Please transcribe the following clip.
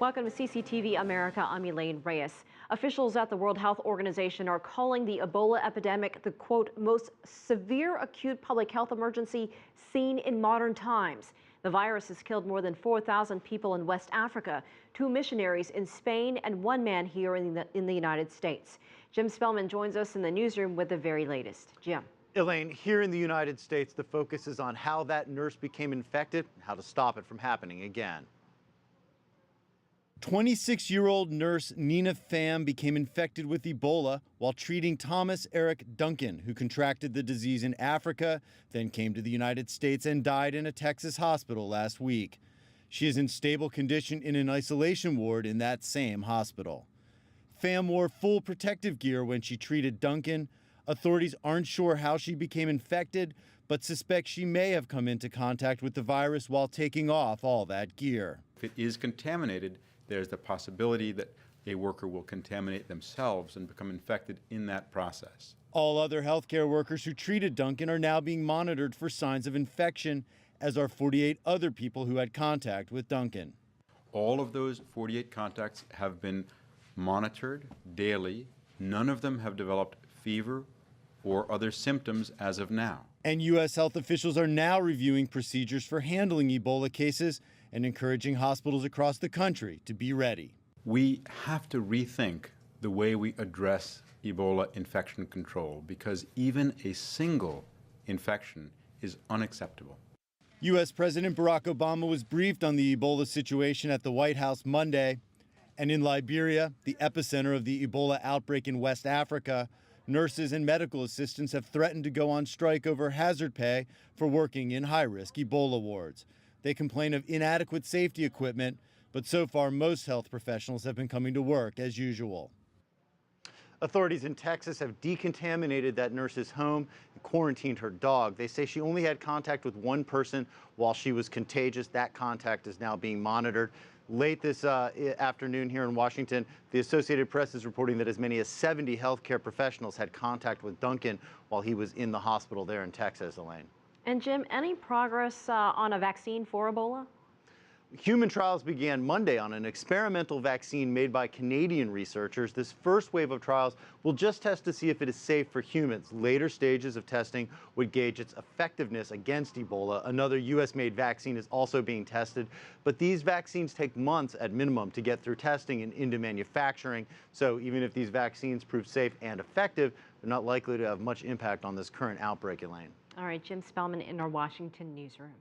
Welcome to CCTV America. I'm Elaine Reyes. Officials at the World Health Organization are calling the Ebola epidemic the, quote, most severe acute public health emergency seen in modern times. The virus has killed more than 4,000 people in West Africa, 2 missionaries in Spain, and 1 man here in the United States. Jim Spellman joins us in the newsroom with the very latest. Jim. Elaine, here in the United States, the focus is on how that nurse became infected and how to stop it from happening again. 26-year-old nurse Nina Pham became infected with Ebola while treating Thomas Eric Duncan, who contracted the disease in Africa, then came to the United States and died in a Texas hospital last week. She is in stable condition in an isolation ward in that same hospital. Pham wore full protective gear when she treated Duncan. Authorities aren't sure how she became infected, but suspect she may have come into contact with the virus while taking off all that gear. If it is contaminated, there's the possibility that a worker will contaminate themselves and become infected in that process. All other healthcare workers who treated Duncan are now being monitored for signs of infection, as are 48 other people who had contact with Duncan. All of those 48 contacts have been monitored daily. None of them have developed fever or other symptoms as of now. And U.S. health officials are now reviewing procedures for handling Ebola cases and encouraging hospitals across the country to be ready. We have to rethink the way we address Ebola infection control, because even a single infection is unacceptable. U.S. President Barack Obama was briefed on the Ebola situation at the White House Monday. And in Liberia, the epicenter of the Ebola outbreak in West Africa, nurses and medical assistants have threatened to go on strike over hazard pay for working in high-risk Ebola wards. They complain of inadequate safety equipment, but so far most health professionals have been coming to work as usual. Authorities in Texas have decontaminated that nurse's home and quarantined her dog. They say she only had contact with 1 person while she was contagious. That contact is now being monitored. Late this afternoon here in Washington, the Associated Press is reporting that as many as 70 healthcare professionals had contact with Duncan while he was in the hospital there in Texas, Elaine. And Jim, any progress on a vaccine for Ebola? Human trials began Monday on an experimental vaccine made by Canadian researchers. This first wave of trials will just test to see if it is safe for humans. Later stages of testing would gauge its effectiveness against Ebola. Another U.S.-made vaccine is also being tested, but these vaccines take months at minimum to get through testing and into manufacturing. So even if these vaccines prove safe and effective, they're not likely to have much impact on this current outbreak, Elaine. All right, Jim Spellman in our Washington newsroom.